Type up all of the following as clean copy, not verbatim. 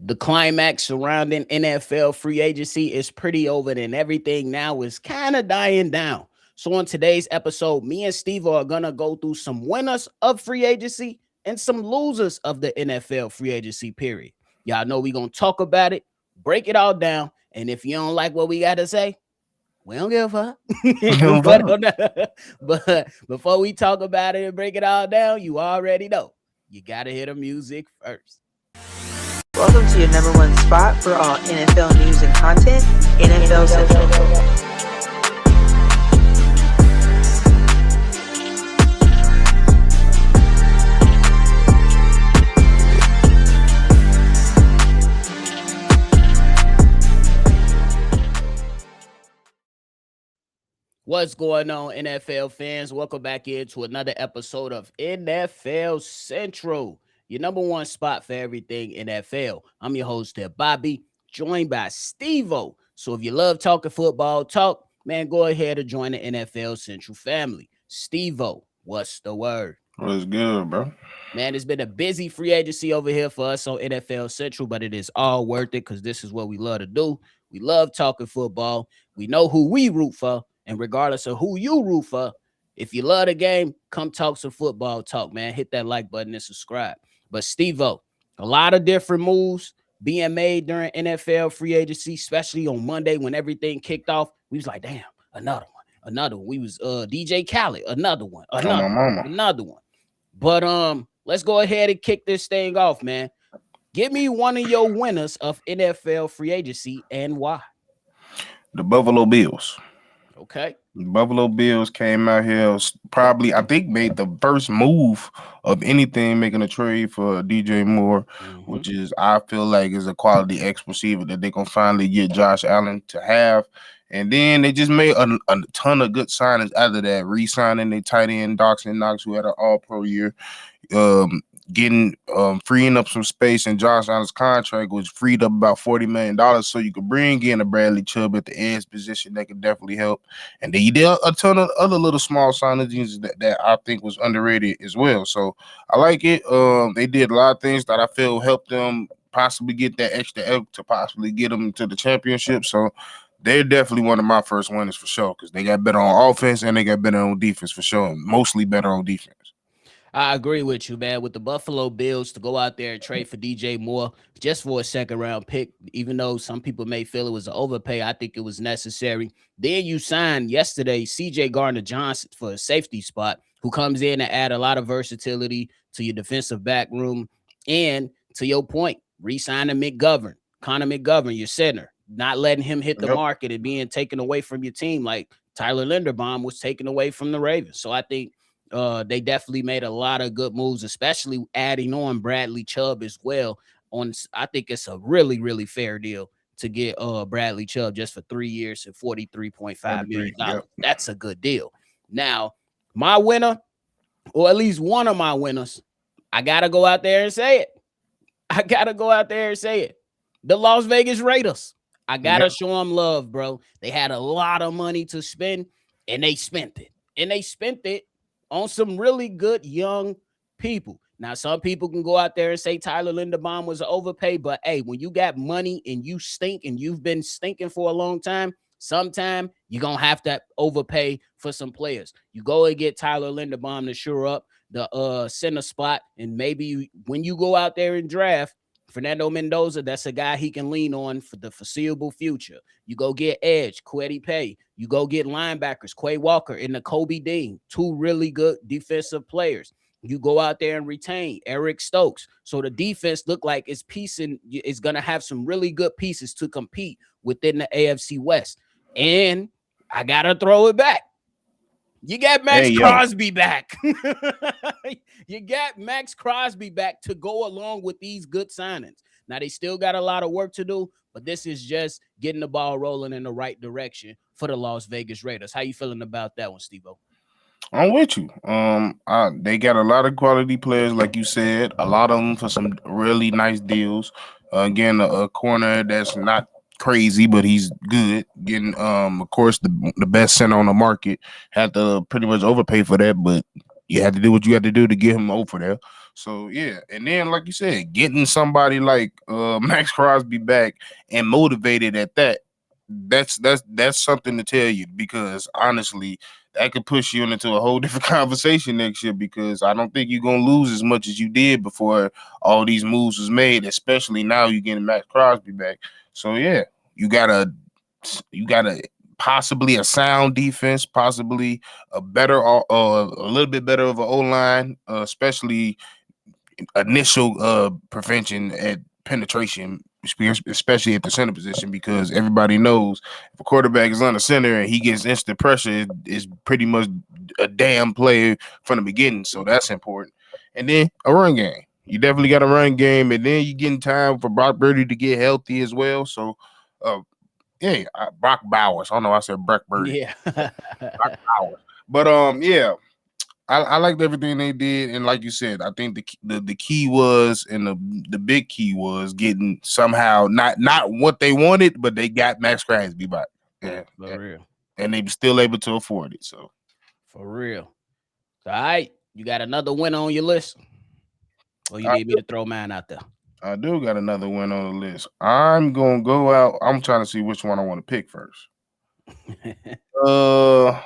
The climax surrounding NFL free agency is pretty over, and everything now is kind of dying down. So, on today's episode, me and Steve are gonna go through some winners of free agency and some losers of the NFL free agency period. Y'all know we gonna talk about it, break it all down, and if you don't like what we got to say, we don't give a fuck. but before we talk about it and break it all down, you already know you gotta hear the music first. Welcome to your number one spot for all NFL news and content, NFL Central. What's going on, NFL fans? Welcome back into another episode of NFL Central, your number one spot for everything NFL. I'm your host there, Bobby, joined by Steve-O. So if you love talking football talk, man, go ahead and join the NFL Central family. Steve-O, what's the word? What's good, bro? Man, it's been a busy free agency over here for us on NFL Central, but it is all worth it because this is what we love to do. We love talking football. We know who we root for. And regardless of who you root for, if you love the game, come talk some football talk, man. Hit that like button and subscribe. But Steve-O, a lot of different moves being made during NFL free agency, especially on Monday when everything kicked off. We was like, damn, another one. We was DJ Khaled, another one. But let's go ahead and kick this thing off, man. Give me one of your winners of NFL free agency and why. The Buffalo Bills. Okay. The Buffalo Bills came out here, probably, I think, made the first move of anything making a trade for DJ Moore, which is, I feel like, is a quality X receiver that they're going to finally get Josh Allen to have. And then they just made a ton of good signings after that, re-signing their tight end, Dawson Knox, who had an all-pro year, freeing up some space in Josh Allen's contract, which freed up about $40 million, so you could bring in a Bradley Chubb at the edge position that could definitely help. And they did a ton of other little small signings that I think was underrated as well. So I like it. They did a lot of things that I feel helped them possibly get that extra help to possibly get them to the championship. So they're definitely one of my first winners for sure because they got better on offense and they got better on defense for sure, mostly better on defense. I agree with you, man. With the Buffalo Bills to go out there and trade for DJ Moore just for a second-round pick, even though some people may feel it was an overpay, I think it was necessary. Then you signed yesterday C.J. Gardner-Johnson for a safety spot, who comes in and add a lot of versatility to your defensive back room. And to your point, re-signing Connor McGovern, your center, not letting him hit the market and being taken away from your team like Tyler Linderbaum was taken away from the Ravens. So I think they definitely made a lot of good moves, especially adding on Bradley Chubb as well. I think it's a really, really fair deal to get Bradley Chubb just for 3 years and $43.5 million. Yep. That's a good deal. Now, my winner, or at least one of my winners, I got to go out there and say it. The Las Vegas Raiders. I got to show them love, bro. They had a lot of money to spend, and they spent it. On some really good young people. Now, some people can go out there and say Tyler Linderbaum was an overpay, but hey, when you got money and you stink and you've been stinking for a long time, sometime you're going to have to overpay for some players. You go and get Tyler Linderbaum to shore up the center spot, and maybe when you go out there and draft Fernando Mendoza, that's a guy he can lean on for the foreseeable future. You go get edge, Kwity Paye. You go get linebackers, Quay Walker and Nakobe Dean, two really good defensive players. You go out there and retain Eric Stokes. So the defense look like it's going to have some really good pieces to compete within the AFC West. And I got to throw it back. You got Max Crosby back. You got Max Crosby back to go along with these good signings. Now, they still got a lot of work to do, but this is just getting the ball rolling in the right direction for the Las Vegas Raiders. How you feeling about that one, Steve-O? I'm with you. They got a lot of quality players, like you said, a lot of them for some really nice deals. Again, a corner that's not crazy, but he's good. Getting, of course, the best center on the market. Had to pretty much overpay for that, but you had to do what you had to do to get him over there. So yeah, and then like you said, getting somebody like Max Crosby back and motivated at that, that's something to tell you because honestly, that could push you into a whole different conversation next year because I don't think you're gonna lose as much as you did before all these moves was made, especially now you're getting Max Crosby back. So yeah, you gotta possibly a sound defense, possibly a better, a little bit better of an O line, especially initial prevention at penetration, especially at the center position, because everybody knows if a quarterback is on the center and he gets instant pressure, it's pretty much a damn play from the beginning. So that's important. And then a run game. You definitely got a run game, and then you getting time for Brock Birdie to get healthy as well. So, yeah, Brock Bowers. I don't know. I said Brock Birdie. Yeah. Brock Bowers. But yeah, I liked everything they did, and like you said, I think the key was, and the big key was getting somehow not what they wanted, but they got Max Crosby back. Yeah, For real. and they were still able to afford it. So For real. So, all right. You got another win on your list? Or you I, need me to throw mine out there? I do got another one on the list. I'm gonna go out. I'm trying to see which one I want to pick first. Uh,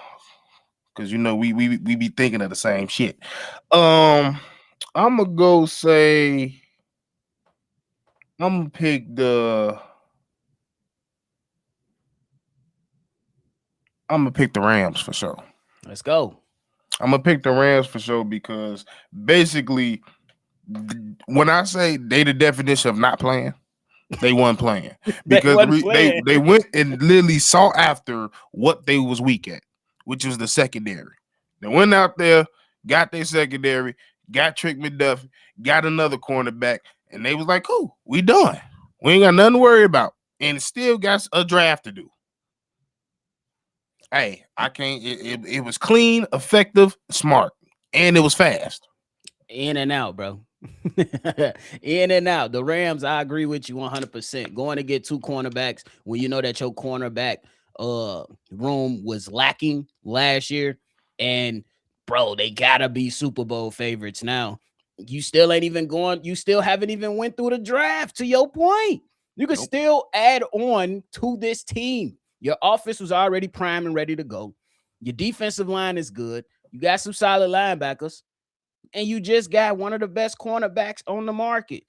because we be thinking of the same shit. I'm gonna go say I'm gonna pick the. I'm gonna pick the Rams for sure. Let's go. I'm gonna pick the Rams for sure because basically, when I say they the definition of not playing, they weren't playing They because wasn't playing. they went and literally sought after what they was weak at, which was the secondary. They went out there, got their secondary, got Trick McDuffie, got another cornerback, and they was like, "Cool, we done. We ain't got nothing to worry about, and still got a draft to do." Hey, I can't. It was clean, effective, smart, and it was fast. In and out, bro. In and out. The Rams, I agree with you 100%. Going to get two cornerbacks when you know that your cornerback room was lacking last year. And bro, they gotta be Super Bowl favorites now. You still ain't even going, you still haven't even went through the draft. To your point, you can Nope. still add on to this team. Your offense was already primed and ready to go. Your defensive line is good. You got some solid linebackers, and you just got one of the best cornerbacks on the market.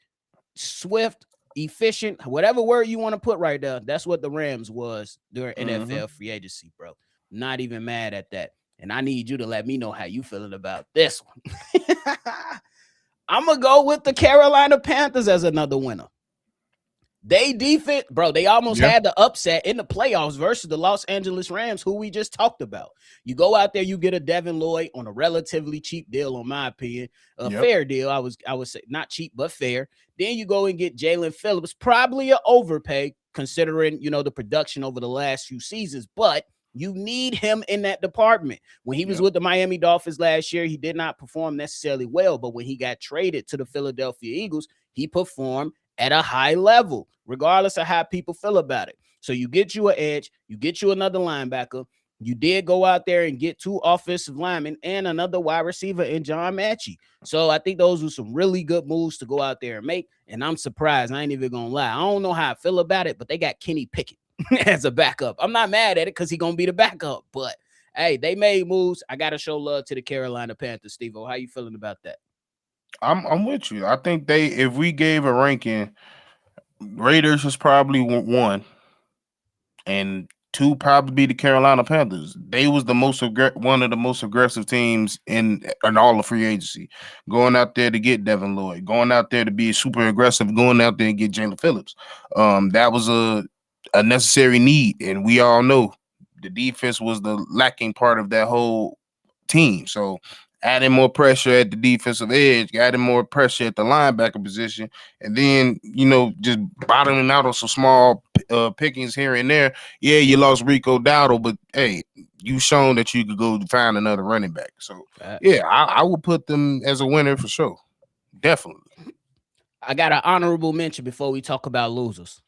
Swift, efficient, whatever word you want to put right there. That's what the Rams was during NFL free agency, bro. Not even mad at that. And I need you to let me know how you feeling about this one. I'm gonna go with the Carolina Panthers as another winner. They defense, bro, they almost Yeah. had the upset in the playoffs versus the Los Angeles Rams, who we just talked about. You go out there, you get a Devin Lloyd on a relatively cheap deal, in my opinion. A Yep. fair deal. I would say not cheap, but fair. Then you go and get Jalen Phillips, probably an overpay considering the production over the last few seasons, but you need him in that department. When he was with the Miami Dolphins last year, he did not perform necessarily well, but when he got traded to the Philadelphia Eagles, he performed at a high level, regardless of how people feel about it. So you get you an edge, you get you another linebacker. You did go out there and get two offensive linemen and another wide receiver in John Matchey. So I think those were some really good moves to go out there and make. And I'm surprised. I ain't even gonna lie. I don't know how I feel about it, but they got Kenny Pickett as a backup. I'm not mad at it because he's gonna be the backup. But hey, they made moves. I gotta show love to the Carolina Panthers. Steve-O, how you feeling about that? I'm with you. I think if we gave a ranking, Raiders was probably one, and two probably be the Carolina Panthers. They was the one of the most aggressive teams in all of free agency, going out there to get Devin Lloyd, going out there to be super aggressive, going out there and get Jalen Phillips. That was a necessary need, and we all know the defense was the lacking part of that whole team. So adding more pressure at the defensive edge, adding more pressure at the linebacker position, and then just bottoming out on some small pickings here and there. Yeah, you lost Rico Dowdle, but hey, you shown that you could go find another running back. So yeah, I would put them as a winner for sure. Definitely. I got an honorable mention before we talk about losers.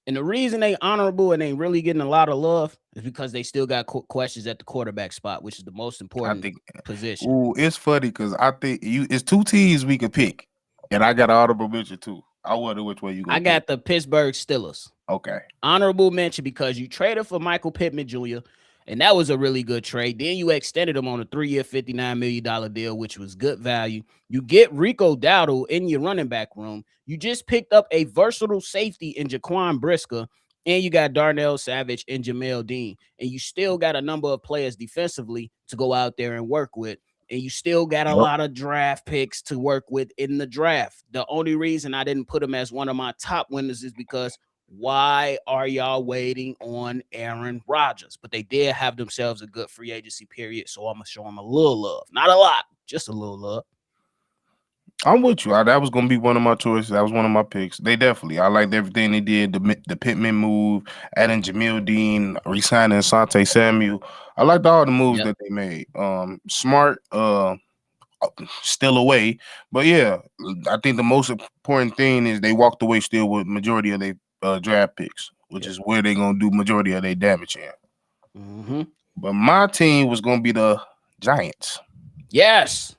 And the reason they honorable and they really getting a lot of love is because they still got questions at the quarterback spot, which is the most I important think. position. Ooh, it's funny because I think it's two teams we could pick, and I got an honorable mention too. I wonder which way you I gonna pick. got the Pittsburgh Steelers. Okay. Honorable mention because you traded for Michael Pittman Jr., and that was a really good trade. Then you extended him on a 3-year, $59 million deal, which was good value. You get Rico Dowdle in your running back room. You just picked up a versatile safety in Jaquan Brisker, and you got Darnell Savage and Jamel Dean. And you still got a number of players defensively to go out there and work with. And you still got a lot of draft picks to work with in the draft. The only reason I didn't put him as one of my top winners is because why are y'all waiting on Aaron Rodgers? But they did have themselves a good free agency period, so I'm gonna show them a little love, not a lot, just a little love. I'm with you. That was gonna be one of my choices. That was one of my picks. They definitely. I liked everything they did. The Pittman move, adding Jamil Dean, resigning Asante Samuel. I liked all the moves that they made. Smart. Still away, but yeah, I think the most important thing is they walked away still with majority of their draft picks, which is where they're gonna do majority of their damage in. But my team was gonna be the Giants. Yes,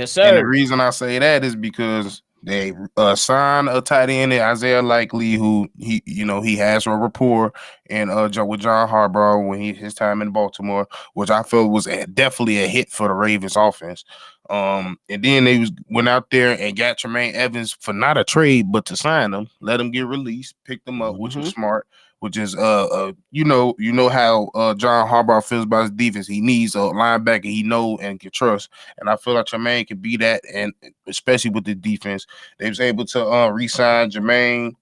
sir. And the reason I say that is because they signed a tight end, Isaiah Likely, who he has a rapport and with John Harbaugh when his time in Baltimore, which I felt was definitely a hit for the Ravens offense. And then they went out there and got Tremaine Evans for not a trade, but to sign him, let him get released, picked him up, which was smart. Which is you know how John Harbaugh feels about his defense. He needs a linebacker he know and can trust, and I feel like Tremaine can be that. And especially with the defense, they was able to re-sign Jermaine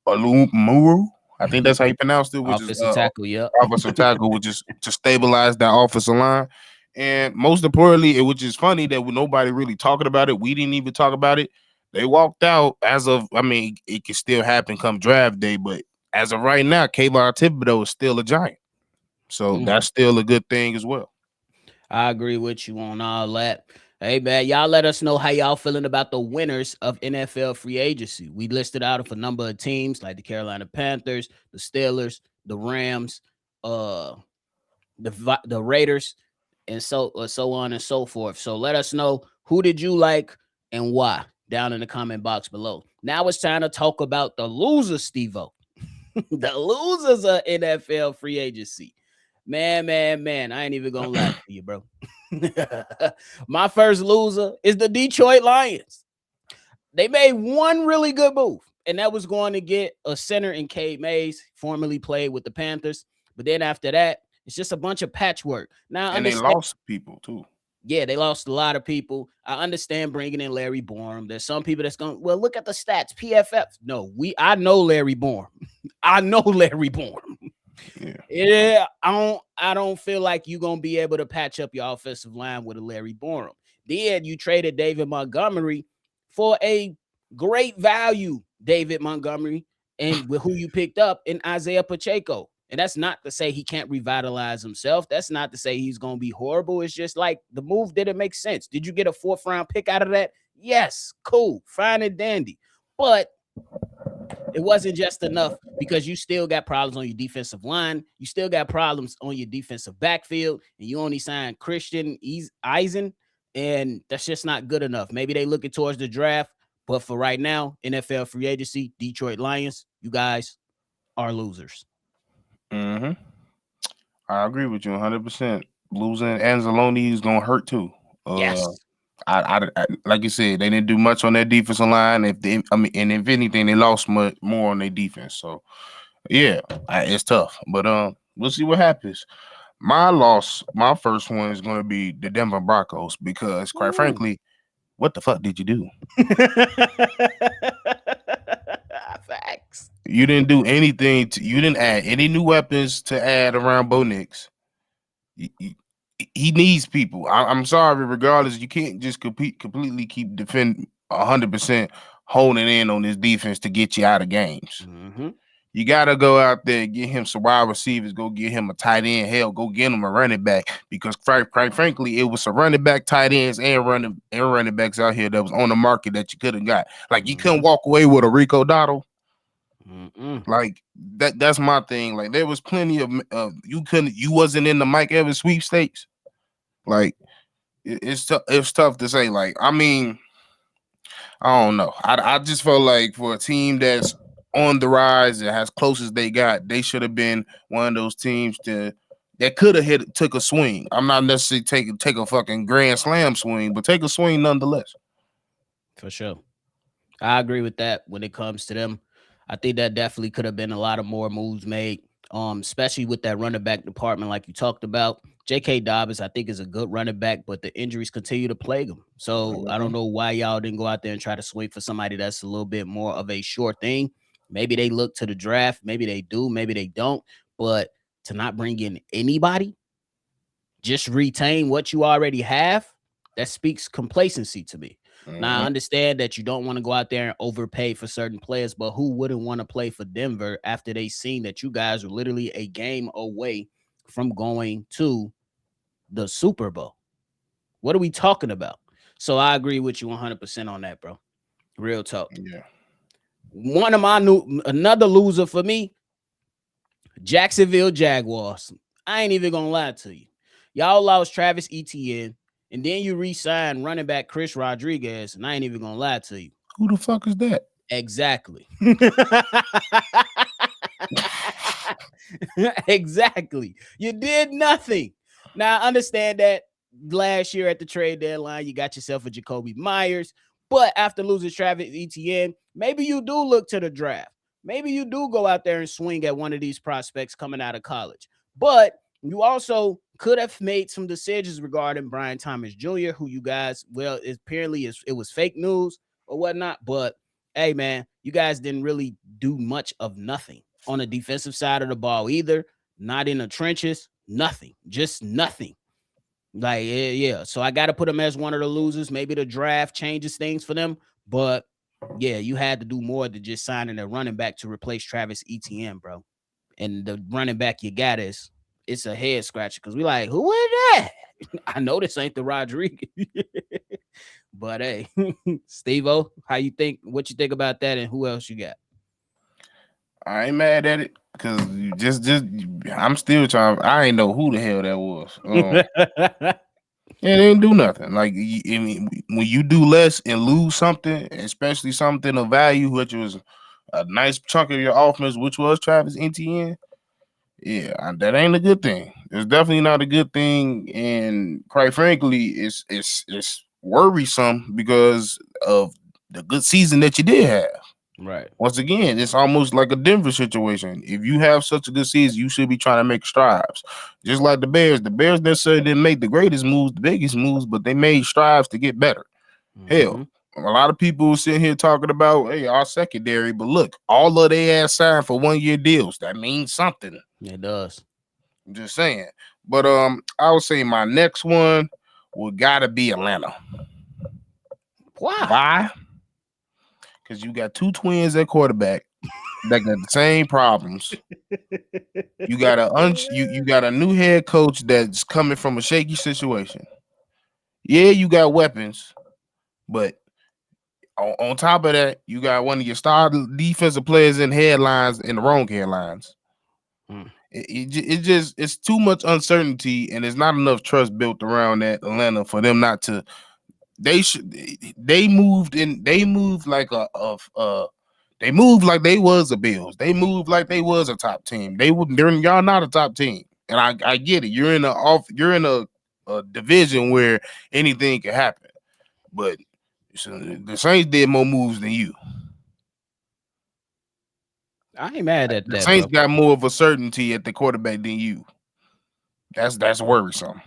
Alumuru. I think that's how you pronounced it, which offensive is tackle, offensive tackle, which is to stabilize that offensive line. And most importantly, which is funny that nobody really talking about it. We didn't even talk about it. They walked out as of, I mean, it can still happen come draft day, but as of right now, Kayvon Thibodeau is still a Giant. So that's still a good thing as well. I agree with you on all that. Hey, man, y'all let us know how y'all feeling about the winners of NFL free agency. We listed out a number of teams like the Carolina Panthers, the Steelers, the Rams, the Raiders, and so on and so forth. So let us know who did you like and why down in the comment box below. Now it's time to talk about the losers, Steve-O. The losers of NFL free agency. Man. I ain't even gonna lie to you, bro. My first loser is the Detroit Lions. They made one really good move, and that was going to get a center in Cade Mays, formerly played with the Panthers. But then after that, it's just a bunch of patchwork. Now, and they lost people too. Yeah, they lost a lot of people. I understand bringing in Larry Borum. There's some people that's going, well, look at the stats, PFF. No, I know Larry Borum. I know Larry Borum. Yeah, I don't feel like you're going to be able to patch up your offensive line with a Larry Borum. Then you traded David Montgomery for a great value, David Montgomery, and with who you picked up in Isaiah Pacheco. And that's not to say he can't revitalize himself. That's not to say he's going to be horrible. It's just like the move didn't make sense. Did you get a 4th round pick out of that? Yes, cool, fine and dandy. But it wasn't just enough because you still got problems on your defensive line. You still got problems on your defensive backfield. And you only signed Christian Eisen. And that's just not good enough. Maybe they looking towards the draft. But for right now, NFL free agency, Detroit Lions, you guys are losers. I agree with you 100%. Losing Anzalone is gonna hurt too. Yes. I like you said, they didn't do much on their defensive line. And if anything, they lost much more on their defense. So yeah, it's tough. But we'll see what happens. My first one is gonna be the Denver Broncos because, quite frankly, what the fuck did you do? Facts. You didn't do anything. You didn't add any new weapons to add around Bo Nix. He needs people. I'm sorry, regardless, you can't just completely keep defending 100%, honing in on this defense to get you out of games. You got to go out there and get him some wide receivers, go get him a tight end, hell, go get him a running back, because quite frankly, it was some running back, tight ends, and running backs out here that was on the market that you could have got. Like, you couldn't walk away with a Rico Dowdle. Like that's my thing. Like there was plenty of you wasn't in the Mike Evans sweepstakes. Like it's tough to say. Like I mean, I don't know. I just felt like for a team that's on the rise and as close as they got, they should have been one of those teams that could have took a swing. I'm not necessarily take a fucking grand slam swing, but take a swing nonetheless. For sure. I agree with that when it comes to them. I think that definitely could have been a lot of more moves made, especially with that running back department, like you talked about. J.K. Dobbins, I think, is a good running back, but the injuries continue to plague him. So I don't know why y'all didn't go out there and try to swing for somebody that's a little bit more of a sure thing. Maybe they look to the draft. Maybe they do. Maybe they don't. But to not bring in anybody, just retain what you already have, that speaks complacency to me. Now, I understand that you don't want to go out there and overpay for certain players, but who wouldn't want to play for Denver after they seen that you guys are literally a game away from going to the Super Bowl? What are we talking about? So I agree with you 100% on that, bro. Real talk. Yeah. One of another loser for me, Jacksonville Jaguars. I ain't even gonna lie to you. Y'all lost Travis Etienne, and then you re-signed running back Chris Rodriguez, and I ain't even gonna lie to you. Who the fuck is that? Exactly. Exactly. You did nothing. Now, I understand that last year at the trade deadline, you got yourself a Jacoby Myers, but after losing Travis Etienne, maybe you do look to the draft. Maybe you do go out there and swing at one of these prospects coming out of college. But you also could have made some decisions regarding Brian Thomas Jr., who you guys, well, apparently it was fake news or whatnot. But hey, man, you guys didn't really do much of nothing on the defensive side of the ball either. Not in the trenches, nothing, just nothing. Like, yeah. So I got to put them as one of the losers. Maybe the draft changes things for them, but yeah, you had to do more than just signing a running back to replace Travis Etienne, bro. And the running back you got it's a head scratcher because we like, who is that? I know this ain't the Rodriguez. But hey, Steve-O, what you think about that, and who else you got? I ain't mad at it because I'm still trying. I ain't know who the hell that was. Yeah, they didn't do nothing. Like, I mean, when you do less and lose something, especially something of value, which was a nice chunk of your offense, which was Travis Etienne, yeah, that ain't a good thing. It's definitely not a good thing, and quite frankly, it's worrisome because of the good season that you did have. Right. Once again, it's almost like a Denver situation. If you have such a good season, you should be trying to make strides. Just like the Bears. The Bears necessarily didn't make the greatest moves, the biggest moves, but they made strides to get better. Hell, a lot of people sitting here talking about, hey, our secondary, but look, all of they ass signed for 1-year deals. That means something. It does. I'm just saying. But I would say my next one would gotta be Atlanta. Why? Because you got two twins at quarterback that got the same problems. You got you got a new head coach that's coming from a shaky situation. Yeah, you got weapons, but on top of that, you got one of your star defensive players in the wrong headlines. It's too much uncertainty, and there's not enough trust built around that Atlanta for them not to. They moved like they moved like they was the Bills. They moved like they was a top team. Y'all not a top team, and I get it. You're in a division where anything can happen, but the Saints did more moves than you. I ain't mad at that. The Saints got more of a certainty at the quarterback than you. That's worrisome.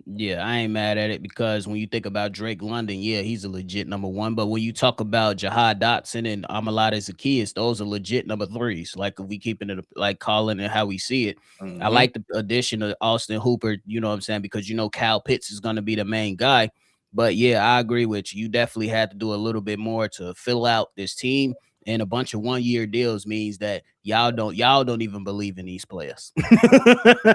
Yeah, I ain't mad at it because when you think about Drake London, yeah, he's a legit number one. But when you talk about Jahad Dotson and Amalada Zaccheaus, those are legit number threes. Like if we keeping it like calling it how we see it. I like the addition of Austin Hooper, you know what I'm saying? Because Kyle Pitts is going to be the main guy. But yeah, I agree with you. You definitely had to do a little bit more to fill out this team. And a bunch of 1-year deals means that y'all don't even believe in these players.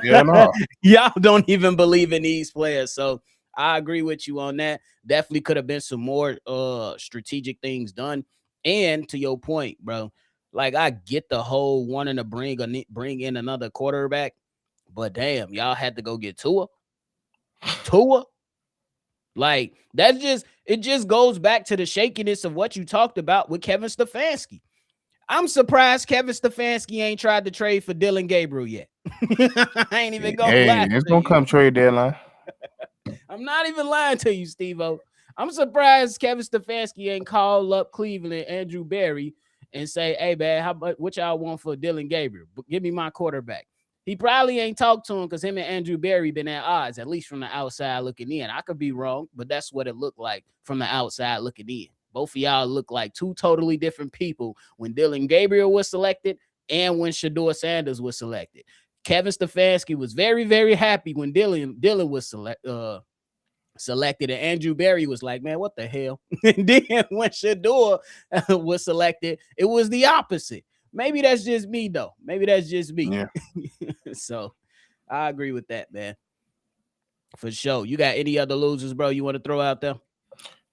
Yeah, no. Y'all don't even believe in these players. So I agree with you on that. Definitely could have been some more strategic things done. And to your point, bro, Like, I get the whole wanting to bring in another quarterback, but damn, y'all had to go get Tua. Like, it just goes back to the shakiness of what you talked about with Kevin Stefanski. I'm surprised Kevin Stefanski ain't tried to trade for Dylan Gabriel yet. I ain't even gonna Hey, lie it's to gonna you. come trade deadline. I'm not even lying to you, Steve-O. I'm surprised Kevin Stefanski ain't called up Cleveland, Andrew Berry, and say, hey, man, what y'all want for Dylan Gabriel? Give me my quarterback. He probably ain't talked to him because him and Andrew Berry been at odds, at least from the outside looking in. I could be wrong, but that's what it looked like from the outside looking in. Both of y'all look like two totally different people when Dylan Gabriel was selected and when Shedeur Sanders was selected. Kevin Stefanski was very, very happy when Dylan was selected, and Andrew Berry was like, man, what the hell? And then when Shedeur was selected, it was the opposite. Maybe that's just me, though. Maybe that's just me. Yeah. So I agree with that, man. For sure. You got any other losers, bro, you want to throw out there?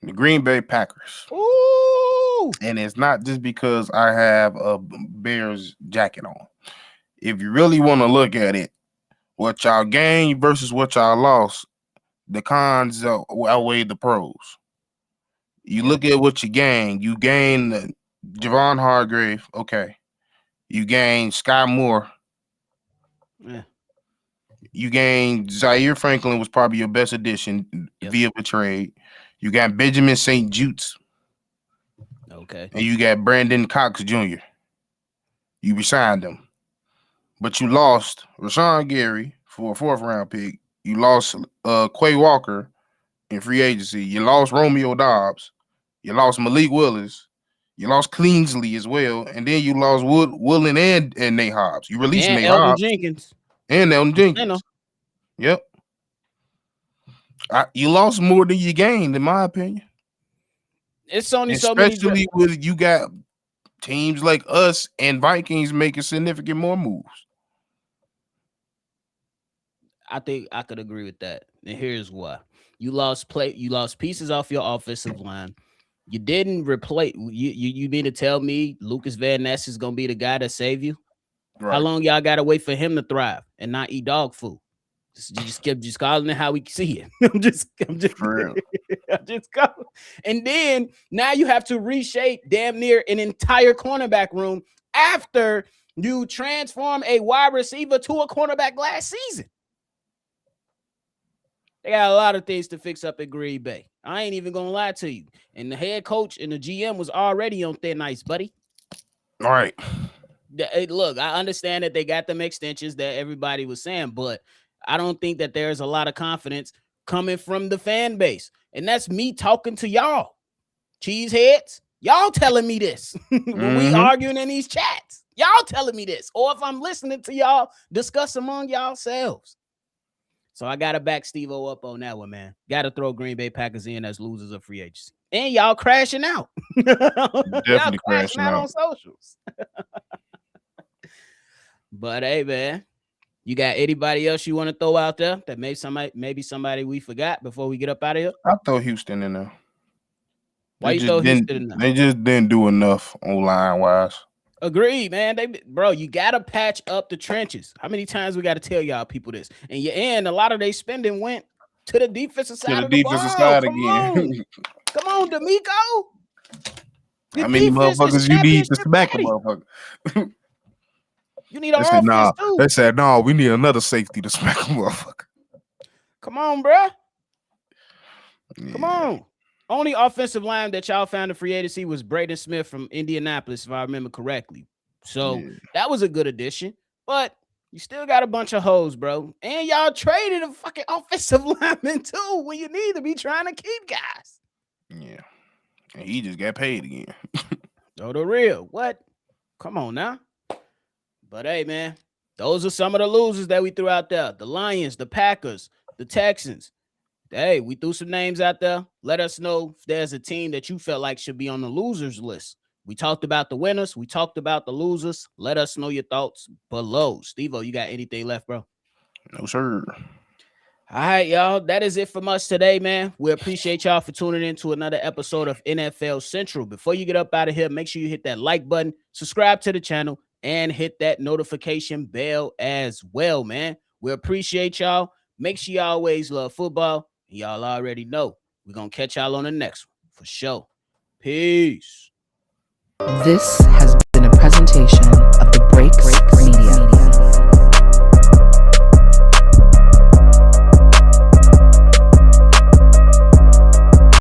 The Green Bay Packers. Ooh. And it's not just because I have a Bears jacket on. If you really want to look at it, what y'all gained versus what y'all lost, the cons outweigh the pros. You look at what you gain. You gain Javon Hargrave. Okay. You gain Sky Moore. Yeah. You gain Zaire Franklin was probably your best addition via the trade. You got Benjamin St. Jutes. Okay. And you got Brandon Cox Jr. You resigned him. But you lost Rashawn Gary for a 4th-round pick. You lost Quay Walker in free agency. You lost Romeo Dobbs. You lost Malik Willis. You lost Kingsley as well. And then you lost Woolen and Nate Hobbs. You released Nate Elton Hobbs. Jenkins. And Elton Jenkins. Yep. You lost more than you gained, in my opinion. It's only so many. Especially with you got teams like us and Vikings making significant more moves. I think I could agree with that. And here's why. You lost pieces off your offensive line. You didn't replace you mean to tell me Lucas Van Ness is gonna be the guy to save you? Right. How long y'all gotta wait for him to thrive and not eat dog food? You just kept calling it how we see it. I'm just for real. I'm just calling. And then now you have to reshape damn near an entire cornerback room after you transform a wide receiver to a cornerback last season. They got a lot of things to fix up at Green Bay. I ain't even gonna lie to you. And the head coach and the GM was already on thin ice, buddy. All right. Look, I understand that they got them extensions that everybody was saying, but I don't think that there's a lot of confidence coming from the fan base. And that's me talking to y'all. Cheeseheads, y'all telling me this when we arguing in these chats. Y'all telling me this. Or if I'm listening to y'all discuss among yourselves. So I got to back Steve-O up on that one, man. Got to throw Green Bay Packers in as losers of free agency. And y'all crashing out. Definitely crashing out on socials. But hey, man, you got anybody else you want to throw out there that maybe somebody we forgot before we get up out of here? I'll throw Houston in there. Why you throw Houston in there? They just didn't do enough online wise. Agreed, man. You gotta patch up the trenches. How many times we gotta tell y'all people this? And a lot of their spending went to the defensive side of the ball. Again. Come on, D'Amico. How many motherfuckers you need to smack a motherfucker? You need an offense too. They said, no, we need another safety to smack a motherfucker. Come on, bro. Yeah. Come on. Only offensive line that y'all found in free agency was Braden Smith from Indianapolis, if I remember correctly. So that was a good addition. But you still got a bunch of hoes, bro. And y'all traded a fucking offensive lineman too when you need to be trying to keep guys. Yeah. And he just got paid again. Oh, the real. What? Come on now. But hey, man, those are some of the losers that we threw out there. The Lions, the Packers, the Texans. Hey, we threw some names out there. Let us know if there's a team that you felt like should be on the losers list. We talked about the winners. We talked about the losers. Let us know your thoughts below. Steve-O, you got anything left, bro? No, sir. All right, y'all. That is it from us today, man. We appreciate y'all for tuning in to another episode of NFL Central. Before you get up out of here, make sure you hit that like button, subscribe to the channel, and hit that notification bell as well, man. We appreciate y'all. Make sure you always love football. Y'all already know. We're going to catch y'all on the next one for sure. Peace. This has been a presentation